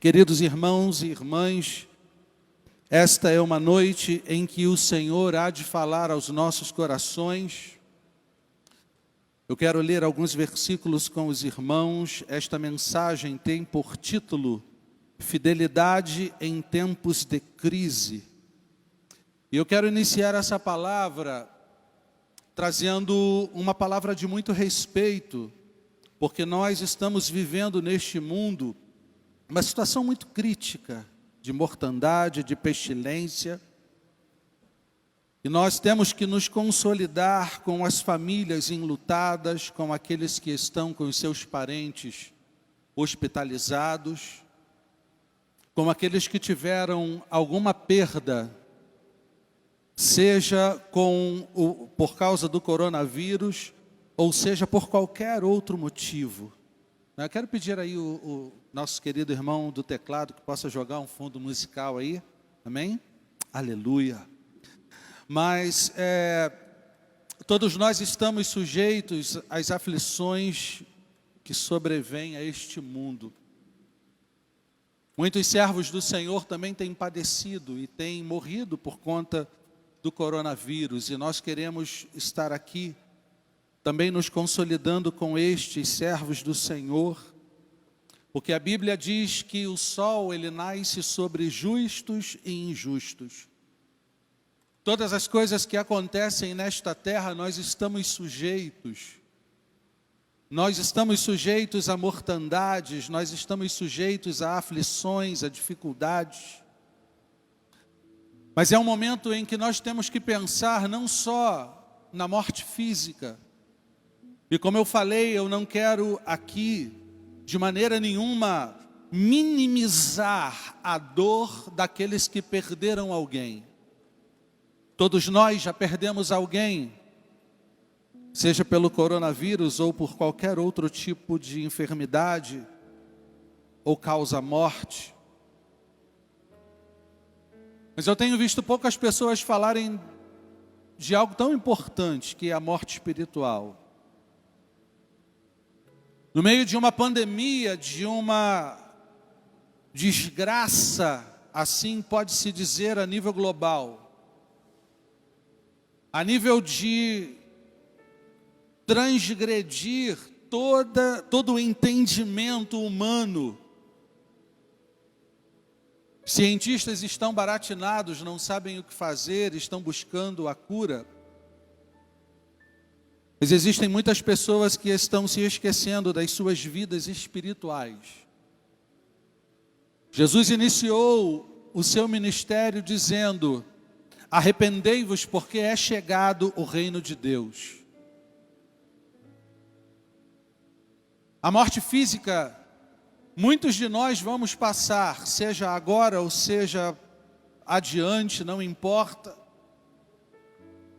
Queridos irmãos e irmãs, esta é uma noite em que o Senhor há de falar aos nossos corações. Eu quero ler alguns versículos com os irmãos. Esta mensagem tem por título Fidelidade em tempos de crise. E eu quero iniciar essa palavra trazendo uma palavra de muito respeito, porque nós estamos vivendo neste mundo uma situação muito crítica, de mortandade, de pestilência. E nós temos que nos consolidar com as famílias enlutadas, com aqueles que estão com os seus parentes hospitalizados, com aqueles que tiveram alguma perda, seja por causa do coronavírus, ou seja por qualquer outro motivo. Eu quero pedir aí o nosso querido irmão do teclado que possa jogar um fundo musical aí, amém? Aleluia! Mas todos nós estamos sujeitos às aflições que sobrevêm a este mundo. Muitos servos do Senhor também têm padecido e têm morrido por conta do coronavírus, e nós queremos estar aqui também nos consolidando com estes servos do Senhor, porque a Bíblia diz que o sol ele nasce sobre justos e injustos. Todas as coisas que acontecem nesta terra nós estamos sujeitos. Nós estamos sujeitos a mortandades, nós estamos sujeitos a aflições, a dificuldades. Mas é um momento em que nós temos que pensar não só na morte física. E como eu falei, eu não quero aqui, de maneira nenhuma, minimizar a dor daqueles que perderam alguém. Todos nós já perdemos alguém, seja pelo coronavírus ou por qualquer outro tipo de enfermidade ou causa morte. Mas eu tenho visto poucas pessoas falarem de algo tão importante, que é a morte espiritual. No meio de uma pandemia, de uma desgraça, assim pode-se dizer a nível global, a nível de transgredir todo o entendimento humano. Cientistas estão baratinados, não sabem o que fazer, estão buscando a cura. Mas existem muitas pessoas que estão se esquecendo das suas vidas espirituais. Jesus iniciou o seu ministério dizendo: arrependei-vos porque é chegado o reino de Deus. A morte física, muitos de nós vamos passar, seja agora ou seja adiante, não importa.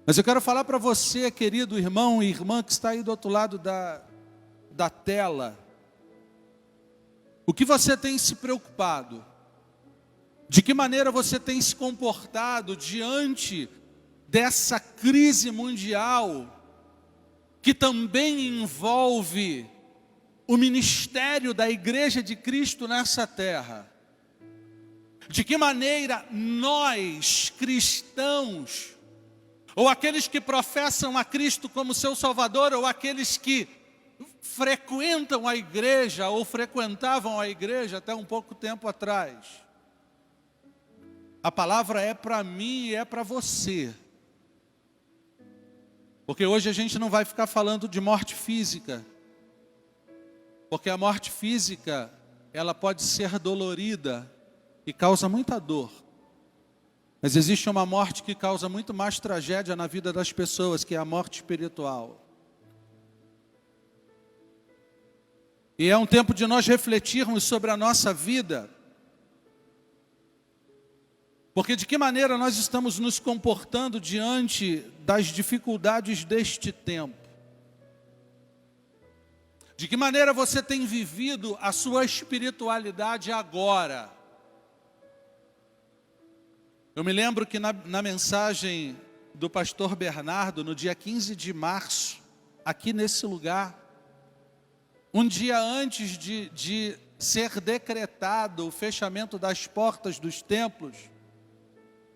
Mas eu quero falar para você, querido irmão e irmã que está aí do outro lado da tela. O que você tem se preocupado? De que maneira você tem se comportado diante dessa crise mundial que também envolve o ministério da Igreja de Cristo nessa terra? De que maneira nós, cristãos, ou aqueles que professam a Cristo como seu Salvador, ou aqueles que frequentam a igreja, ou frequentavam a igreja até um pouco tempo atrás. A palavra é para mim e é para você. Porque hoje a gente não vai ficar falando de morte física. Porque a morte física, ela pode ser dolorida e causa muita dor. Mas existe uma morte que causa muito mais tragédia na vida das pessoas, que é a morte espiritual. E é um tempo de nós refletirmos sobre a nossa vida. Porque de que maneira nós estamos nos comportando diante das dificuldades deste tempo? De que maneira você tem vivido a sua espiritualidade agora? Eu me lembro que na mensagem do pastor Bernardo, no dia 15 de março, aqui nesse lugar, um dia antes de ser decretado o fechamento das portas dos templos,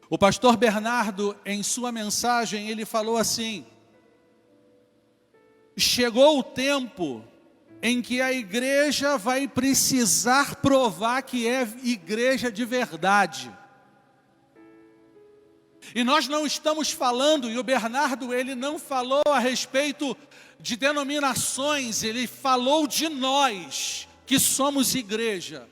o pastor Bernardo, em sua mensagem, ele falou assim: chegou o tempo em que a igreja vai precisar provar que é igreja de verdade. E nós não estamos falando, e o Bernardo, ele não falou a respeito de denominações, ele falou de nós, que somos igreja.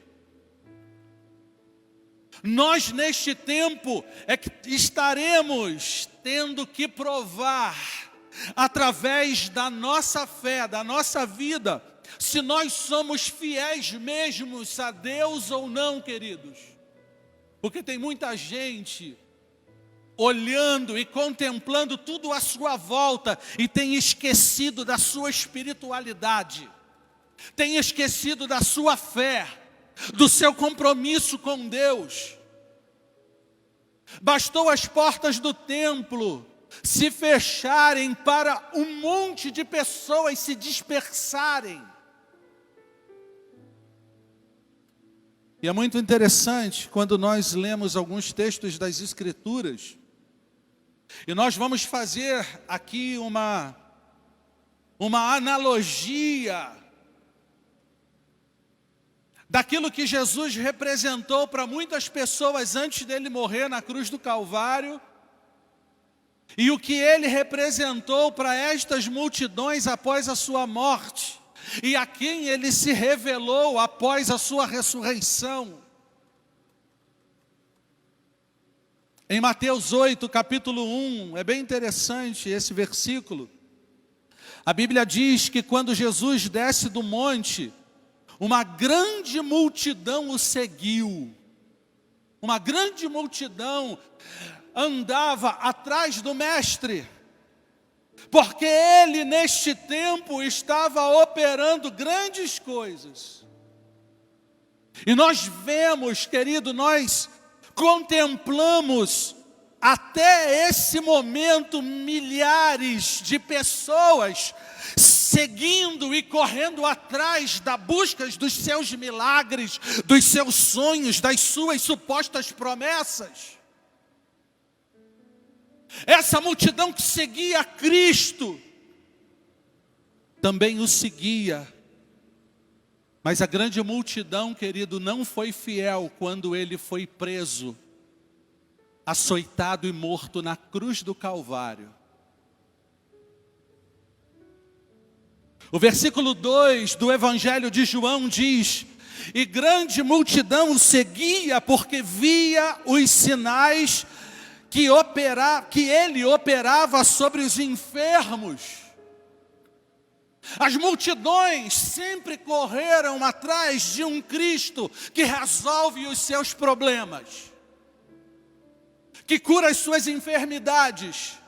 Nós neste tempo é que estaremos tendo que provar, através da nossa fé, da nossa vida, se nós somos fiéis mesmos a Deus ou não, queridos. Porque tem muita gente olhando e contemplando tudo à sua volta e tem esquecido da sua espiritualidade, tem esquecido da sua fé, do seu compromisso com Deus. Bastou as portas do templo se fecharem para um monte de pessoas se dispersarem. E é muito interessante quando nós lemos alguns textos das Escrituras, e nós vamos fazer aqui uma analogia daquilo que Jesus representou para muitas pessoas antes dele morrer na cruz do Calvário, e o que ele representou para estas multidões após a sua morte, e a quem ele se revelou após a sua ressurreição. Em Mateus 8, capítulo 1, é bem interessante esse versículo. A Bíblia diz que quando Jesus desce do monte, uma grande multidão o seguiu. Uma grande multidão andava atrás do mestre, porque ele neste tempo estava operando grandes coisas. E nós vemos, querido, nós contemplamos até esse momento milhares de pessoas seguindo e correndo atrás da busca dos seus milagres, dos seus sonhos, das suas supostas promessas. Essa multidão que seguia Cristo também o seguia. Mas a grande multidão, querido, não foi fiel quando ele foi preso, açoitado e morto na cruz do Calvário. O versículo 2 do Evangelho de João diz: e grande multidão o seguia porque via os sinais que ele operava sobre os enfermos. As multidões sempre correram atrás de um Cristo que resolve os seus problemas, que cura as suas enfermidades,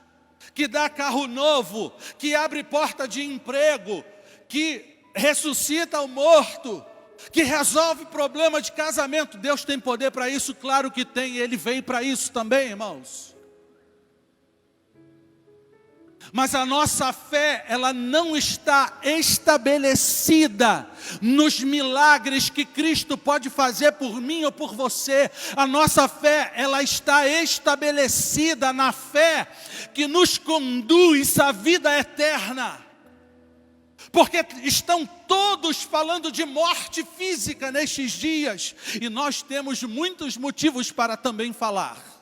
que dá carro novo, que abre porta de emprego, que ressuscita o morto, que resolve problema de casamento. Deus tem poder para isso? Claro que tem, Ele veio para isso também, irmãos. Mas a nossa fé, ela não está estabelecida nos milagres que Cristo pode fazer por mim ou por você. A nossa fé, ela está estabelecida na fé que nos conduz à vida eterna. Porque estão todos falando de morte física nestes dias, e nós temos muitos motivos para também falar.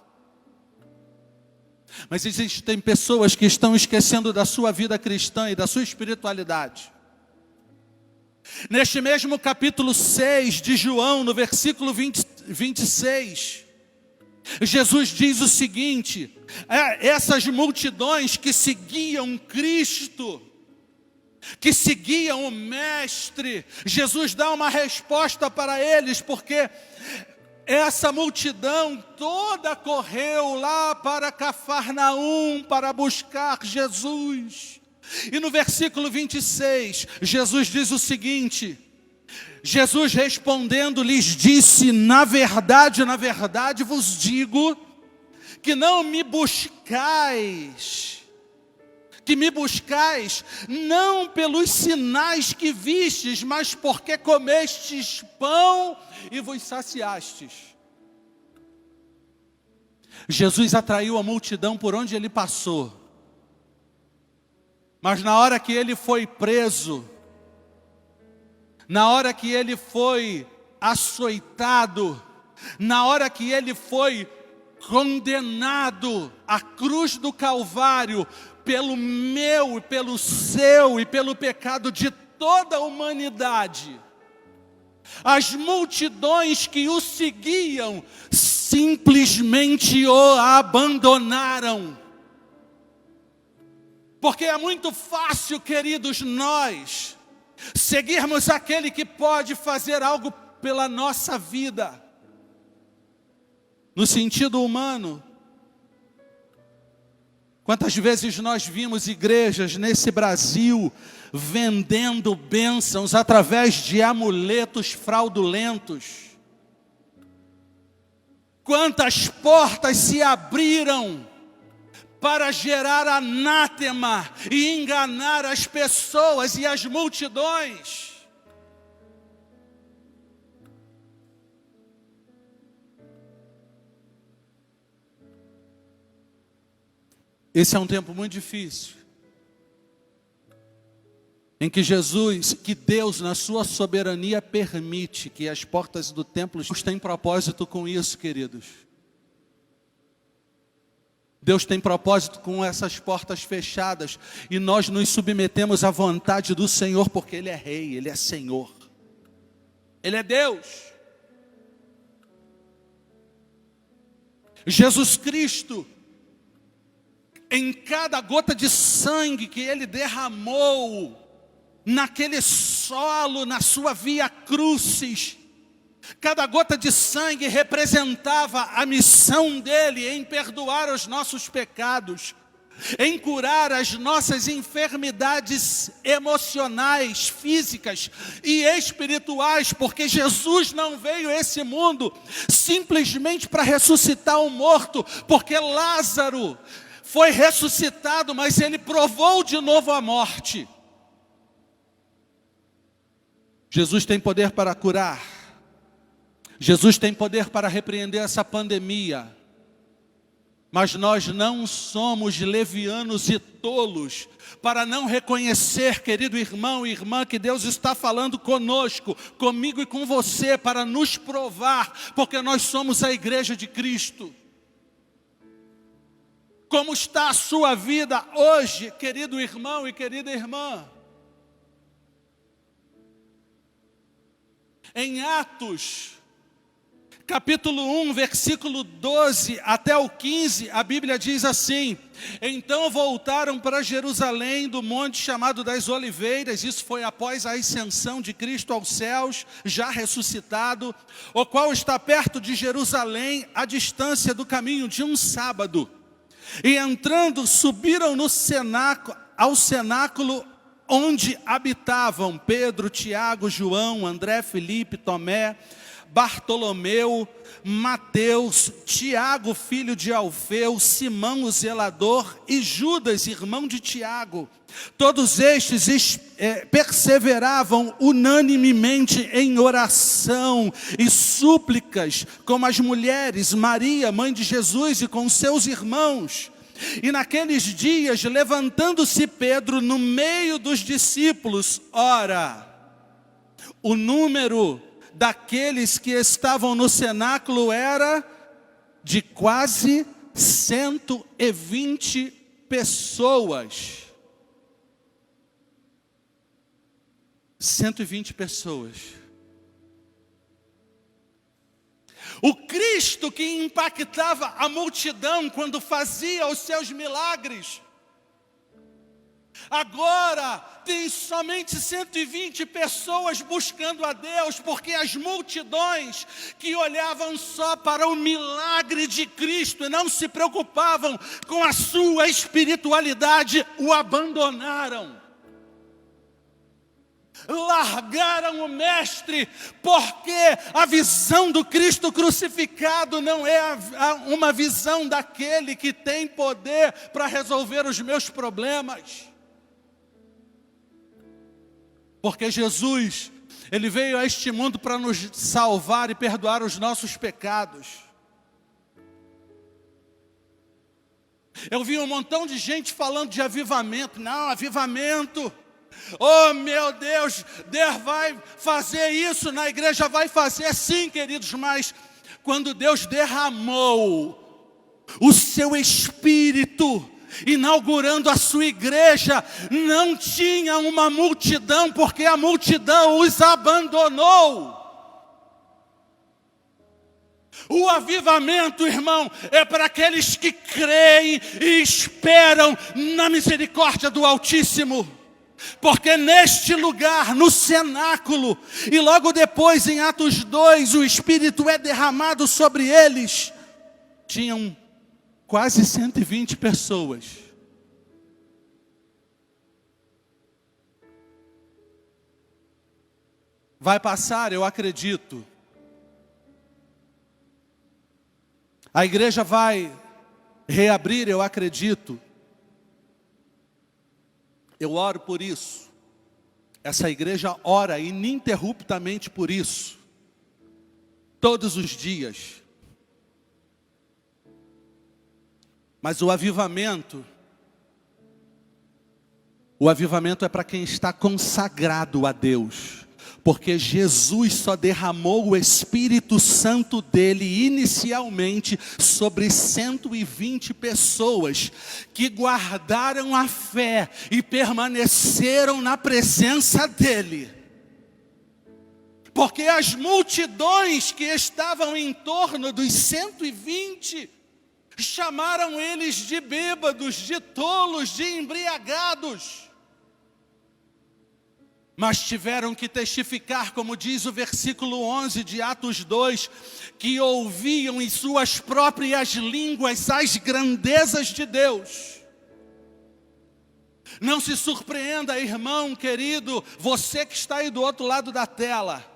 Mas existem pessoas que estão esquecendo da sua vida cristã e da sua espiritualidade. Neste mesmo capítulo 6 de João, no versículo 26, Jesus diz o seguinte: essas multidões que seguiam Cristo, que seguiam o Mestre, Jesus dá uma resposta para eles, porque essa multidão toda correu lá para Cafarnaum para buscar Jesus. E no versículo 26, Jesus diz o seguinte: Jesus respondendo lhes disse: na verdade vos digo, que não me buscais, que me buscais, não pelos sinais que vistes, mas porque comestes pão e vos saciastes. Jesus atraiu a multidão por onde ele passou. Mas na hora que ele foi preso, na hora que ele foi açoitado, na hora que ele foi condenado à cruz do Calvário, pelo meu, pelo seu e pelo pecado de toda a humanidade, as multidões que o seguiam simplesmente o abandonaram. Porque é muito fácil, queridos, nós seguirmos aquele que pode fazer algo pela nossa vida. No sentido humano, quantas vezes nós vimos igrejas nesse Brasil vendendo bênçãos através de amuletos fraudulentos? Quantas portas se abriram para gerar anátema e enganar as pessoas e as multidões? Esse é um tempo muito difícil, em que Deus, na sua soberania, permite que as portas do templo tenham propósito com isso, queridos. Deus tem propósito com essas portas fechadas, e nós nos submetemos à vontade do Senhor, porque Ele é Rei, Ele é Senhor, Ele é Deus. Jesus Cristo, em cada gota de sangue que Ele derramou, naquele solo, na sua via crucis, cada gota de sangue representava a missão dele em perdoar os nossos pecados, em curar as nossas enfermidades emocionais, físicas e espirituais, porque Jesus não veio a esse mundo simplesmente para ressuscitar o morto, porque Lázaro foi ressuscitado, mas ele provou de novo a morte. Jesus tem poder para curar. Jesus tem poder para repreender essa pandemia. Mas nós não somos levianos e tolos para não reconhecer, querido irmão e irmã, que Deus está falando conosco, comigo e com você, para nos provar, porque nós somos a igreja de Cristo. Como está a sua vida hoje, querido irmão e querida irmã? Em Atos, capítulo 1, versículo 12 até o 15, a Bíblia diz assim: então voltaram para Jerusalém, do monte chamado das Oliveiras. Isso foi após a ascensão de Cristo aos céus, já ressuscitado, o qual está perto de Jerusalém, à distância do caminho de um sábado. E entrando, subiram ao cenáculo onde habitavam Pedro, Tiago, João, André, Filipe, Tomé, Bartolomeu, Mateus, Tiago, filho de Alfeu, Simão o zelador e Judas, irmão de Tiago. Todos estes perseveravam unanimemente em oração e súplicas, como as mulheres, Maria, mãe de Jesus, e com seus irmãos. E naqueles dias, levantando-se Pedro no meio dos discípulos, ora, o número daqueles que estavam no cenáculo era de quase 120 pessoas. 120 pessoas. O Cristo que impactava a multidão quando fazia os seus milagres, agora tem somente 120 pessoas buscando a Deus, porque as multidões que olhavam só para o milagre de Cristo e não se preocupavam com a sua espiritualidade, o abandonaram. largaram o Mestre, porque a visão do Cristo crucificado não é uma visão daquele que tem poder para resolver os meus problemas. Porque Jesus, Ele veio a este mundo para nos salvar e perdoar os nossos pecados. Eu vi um montão de gente falando de avivamento. Não, avivamento. Oh meu Deus, Deus vai fazer isso na igreja, vai fazer sim, queridos, mas quando Deus derramou o seu Espírito, inaugurando a sua igreja, não tinha uma multidão, porque a multidão os abandonou. O avivamento, irmão, é para aqueles que creem e esperam na misericórdia do Altíssimo. Porque neste lugar, no cenáculo, e logo depois em Atos 2, o Espírito é derramado sobre eles, tinham quase 120 pessoas. Vai passar, eu acredito. A igreja vai reabrir, eu acredito. Eu oro por isso. Essa igreja ora ininterruptamente por isso. Todos os dias. Mas o avivamento é para quem está consagrado a Deus. Porque Jesus só derramou o Espírito Santo dele inicialmente sobre 120 pessoas que guardaram a fé e permaneceram na presença dele. Porque as multidões que estavam em torno dos 120 chamaram eles de bêbados, de tolos, de embriagados. Mas tiveram que testificar, como diz o versículo 11 de Atos 2, que ouviam em suas próprias línguas as grandezas de Deus. Não se surpreenda, irmão querido, você que está aí do outro lado da tela.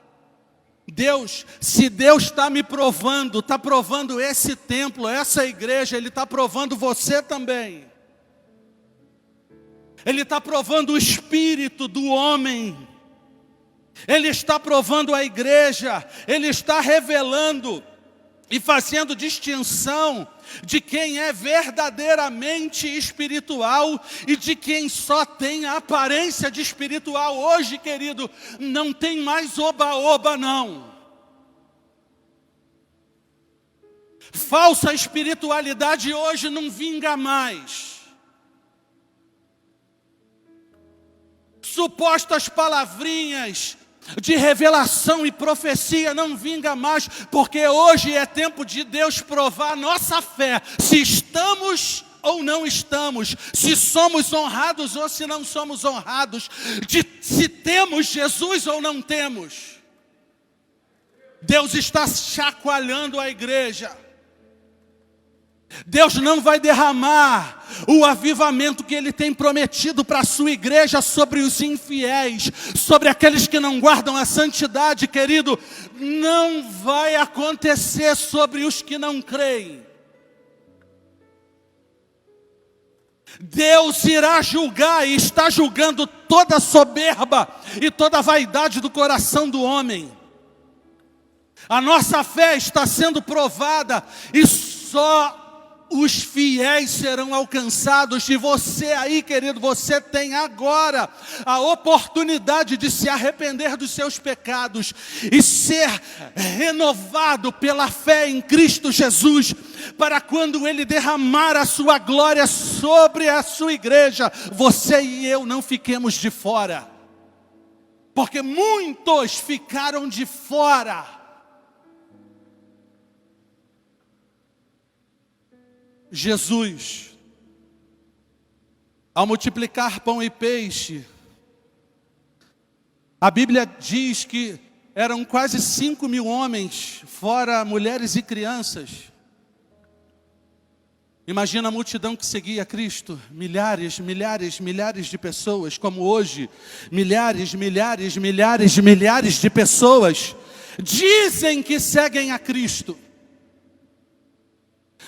Se Deus está me provando, está provando esse templo, essa igreja, Ele está provando você também. Ele está provando o espírito do homem. Ele está provando a igreja. Ele está revelando e fazendo distinção de quem é verdadeiramente espiritual e de quem só tem a aparência de espiritual. Hoje, querido, não tem mais oba-oba, não. Falsa espiritualidade hoje não vinga mais. Supostas palavrinhas de revelação e profecia não vinga mais, porque hoje é tempo de Deus provar a nossa fé, se estamos ou não estamos, se somos honrados ou se não somos honrados, se temos Jesus ou não temos. Deus está chacoalhando a igreja. Deus não vai derramar o avivamento que Ele tem prometido para a sua igreja sobre os infiéis, sobre aqueles que não guardam a santidade, querido. Não vai acontecer sobre os que não creem. Deus irá julgar e está julgando toda a soberba e toda a vaidade do coração do homem. A nossa fé está sendo provada e só os fiéis serão alcançados. E você aí, querido, você tem agora a oportunidade de se arrepender dos seus pecados e ser renovado pela fé em Cristo Jesus, para quando Ele derramar a sua glória sobre a sua igreja, você e eu não fiquemos de fora, porque muitos ficaram de fora. Jesus, ao multiplicar pão e peixe, a Bíblia diz que eram quase 5.000 homens, fora mulheres e crianças. Imagina a multidão que seguia Cristo, milhares, milhares, milhares de pessoas, como hoje, milhares, milhares, milhares, milhares de pessoas dizem que seguem a Cristo.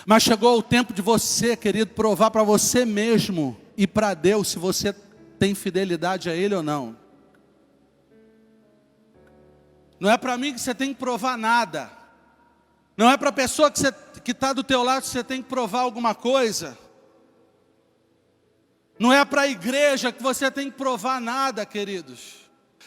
Mas chegou o tempo de você, querido, provar para você mesmo e para Deus se você tem fidelidade a Ele ou não. Não é para mim que você tem que provar nada. Não é para a pessoa que está do teu lado que você tem que provar alguma coisa. Não é para a igreja que você tem que provar nada, queridos.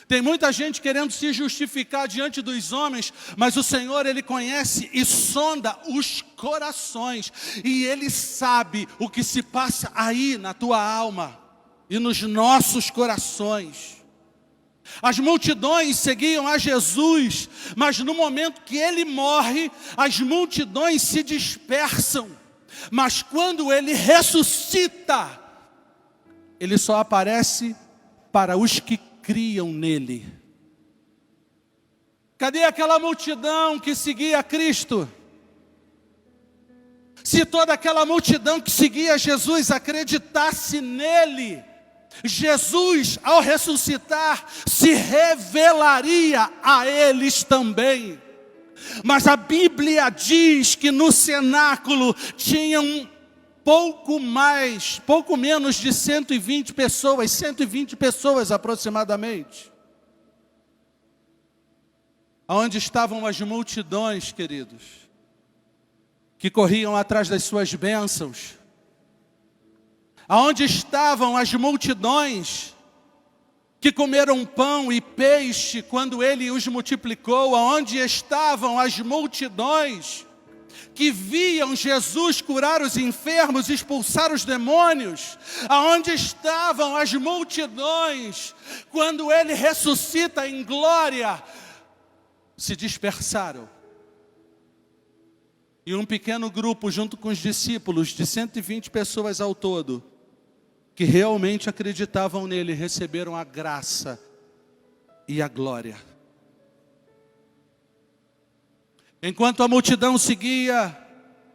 Tem muita gente querendo se justificar diante dos homens, mas o Senhor, Ele conhece e sonda os corações. E Ele sabe o que se passa aí na tua alma e nos nossos corações. As multidões seguiam a Jesus, mas no momento que Ele morre, as multidões se dispersam. Mas quando Ele ressuscita, Ele só aparece para os que criam nele. Cadê aquela multidão que seguia Cristo? Se toda aquela multidão que seguia Jesus acreditasse nele, Jesus, ao ressuscitar, se revelaria a eles também. Mas a Bíblia diz que no cenáculo tinham pouco menos de 120 pessoas aproximadamente. Onde estavam as multidões, queridos, que corriam atrás das suas bênçãos? Aonde estavam as multidões que comeram pão e peixe quando Ele os multiplicou? Aonde estavam as multidões que viam Jesus curar os enfermos, expulsar os demônios? Aonde estavam as multidões quando Ele ressuscita em glória? Se dispersaram. E um pequeno grupo, junto com os discípulos, de 120 pessoas ao todo, que realmente acreditavam nele, receberam a graça e a glória. Enquanto a multidão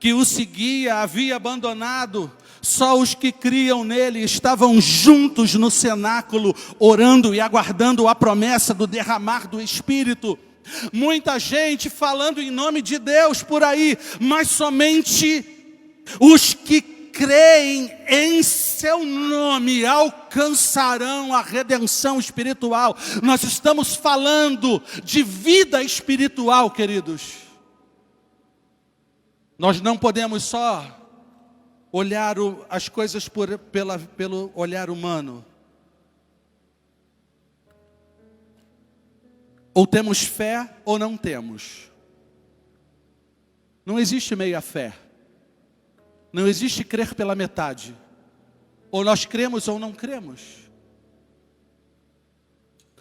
que o seguia, havia abandonado, só os que criam nele estavam juntos no cenáculo, orando e aguardando a promessa do derramar do Espírito. Muita gente falando em nome de Deus por aí, mas somente os que creem em seu nome alcançarão a redenção espiritual. Nós estamos falando de vida espiritual, queridos. Nós não podemos só olhar as coisas pelo olhar humano. Ou temos fé ou não temos. Não existe meia fé. Não existe crer pela metade. Ou nós cremos ou não cremos.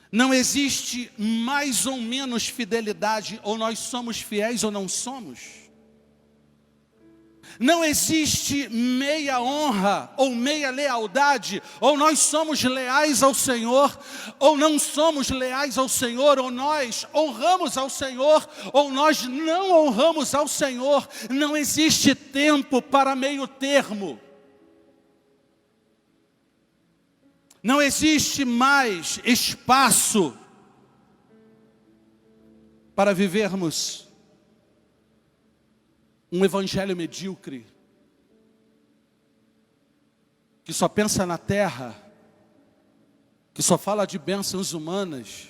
Não existe mais ou menos fidelidade, ou nós somos fiéis ou não somos. Não existe meia honra ou meia lealdade, ou nós somos leais ao Senhor, ou não somos leais ao Senhor, ou nós honramos ao Senhor, ou nós não honramos ao Senhor. Não existe tempo para meio termo. Não existe mais espaço para vivermos um evangelho medíocre, que só pensa na terra, que só fala de bênçãos humanas,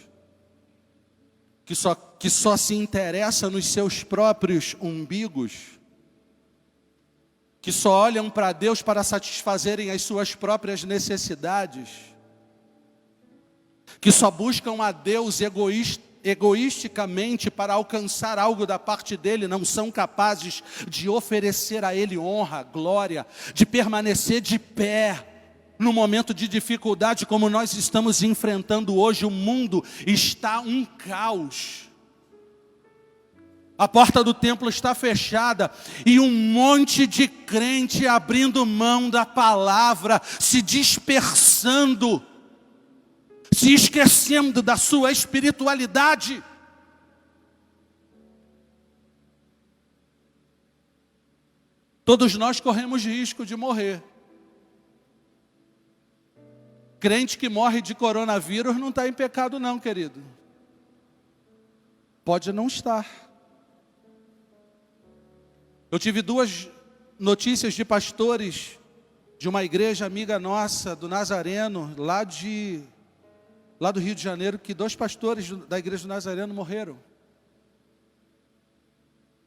que só se interessa nos seus próprios umbigos, que só olham para Deus para satisfazerem as suas próprias necessidades, que só buscam a Deus egoisticamente para alcançar algo da parte dele, não são capazes de oferecer a ele honra, glória, de permanecer de pé no momento de dificuldade como nós estamos enfrentando hoje. O mundo está um caos. A porta do templo está fechada e um monte de crente abrindo mão da palavra, se dispersando, se esquecendo da sua espiritualidade. Todos nós corremos risco de morrer. Crente que morre de coronavírus não está em pecado não, querido. Pode não estar. Eu tive 2 notícias de pastores de uma igreja amiga nossa, do Nazareno, lá do Rio de Janeiro, que 2 pastores da igreja do Nazareno morreram.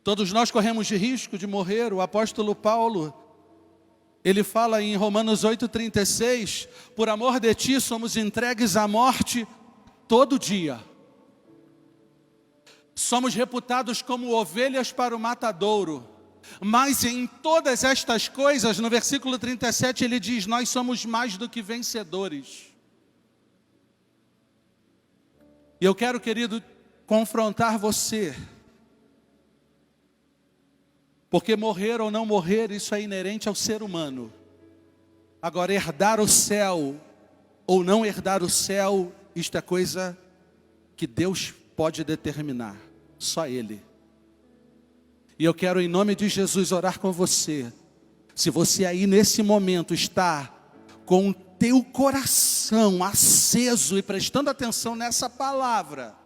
Todos nós corremos de risco de morrer. O apóstolo Paulo, ele fala em Romanos 8,36, por amor de ti somos entregues à morte todo dia. Somos reputados como ovelhas para o matadouro. Mas em todas estas coisas, no versículo 37, ele diz, nós somos mais do que vencedores. E eu quero, querido, confrontar você. Porque morrer ou não morrer, isso é inerente ao ser humano. Agora, herdar o céu ou não herdar o céu, isto é coisa que Deus pode determinar. Só Ele. E eu quero, em nome de Jesus, orar com você. Se você aí nesse momento está com o teu coração aceso e prestando atenção nessa palavra,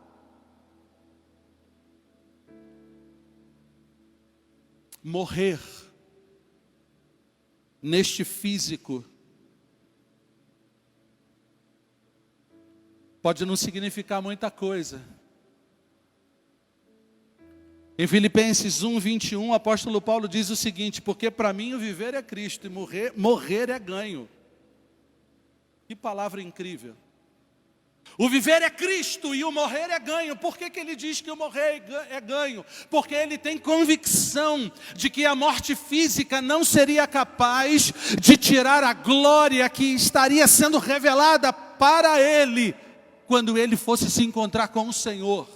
morrer neste físico pode não significar muita coisa. Em Filipenses 1:21, o apóstolo Paulo diz o seguinte, porque para mim o viver é Cristo e morrer é ganho. Que palavra incrível. O viver é Cristo e o morrer é ganho. Por que ele diz que o morrer é ganho? Porque ele tem convicção de que a morte física não seria capaz de tirar a glória que estaria sendo revelada para ele quando ele fosse se encontrar com o Senhor.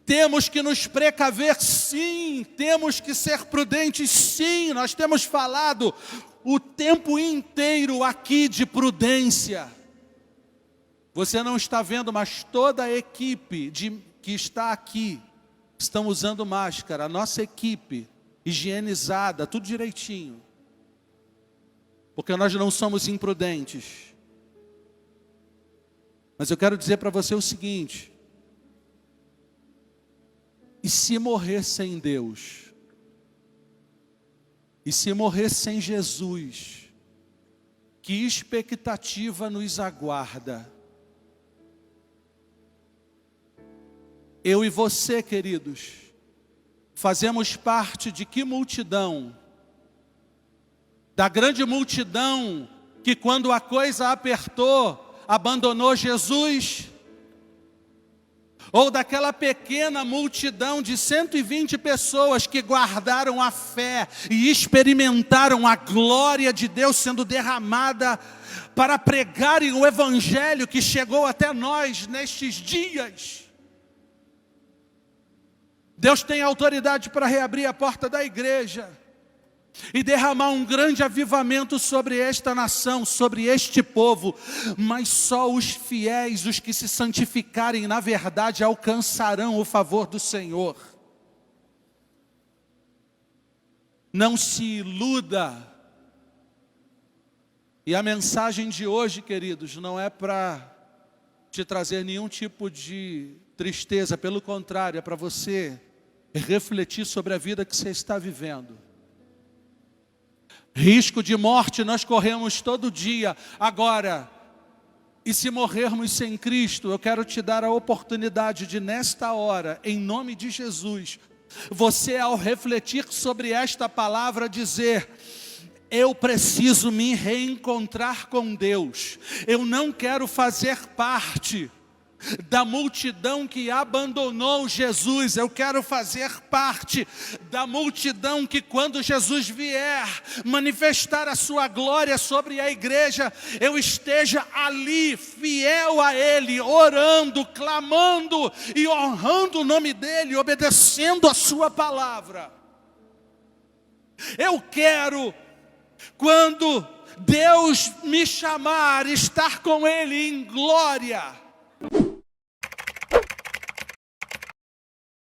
Temos que nos precaver, sim. Temos que ser prudentes, sim. Nós temos falado o tempo inteiro aqui de prudência. Você não está vendo, mas toda a equipe que está aqui estão usando máscara. A nossa equipe higienizada, tudo direitinho. Porque nós não somos imprudentes. Mas eu quero dizer para você o seguinte. E se morrer sem Deus? E se morrer sem Jesus? Que expectativa nos aguarda? Eu e você, queridos, fazemos parte de que multidão? Da grande multidão que quando a coisa apertou, abandonou Jesus? Ou daquela pequena multidão de 120 pessoas que guardaram a fé e experimentaram a glória de Deus sendo derramada para pregarem o Evangelho que chegou até nós nestes dias? Deus tem autoridade para reabrir a porta da igreja e derramar um grande avivamento sobre esta nação, sobre este povo. Mas só os fiéis, os que se santificarem na verdade, alcançarão o favor do Senhor. Não se iluda. E a mensagem de hoje, queridos, não é para te trazer nenhum tipo de tristeza. Pelo contrário, é para você refletir sobre a vida que você está vivendo. Risco de morte nós corremos todo dia. Agora, e se morrermos sem Cristo, eu quero te dar a oportunidade de nesta hora, em nome de Jesus, você ao refletir sobre esta palavra dizer: eu preciso me reencontrar com Deus. Eu não quero fazer parte da multidão que abandonou Jesus. Eu quero fazer parte da multidão que quando Jesus vier manifestar a sua glória sobre a igreja, eu esteja ali, fiel a Ele, orando, clamando e honrando o nome dEle, obedecendo a sua palavra. Eu quero, quando Deus me chamar, estar com Ele em glória.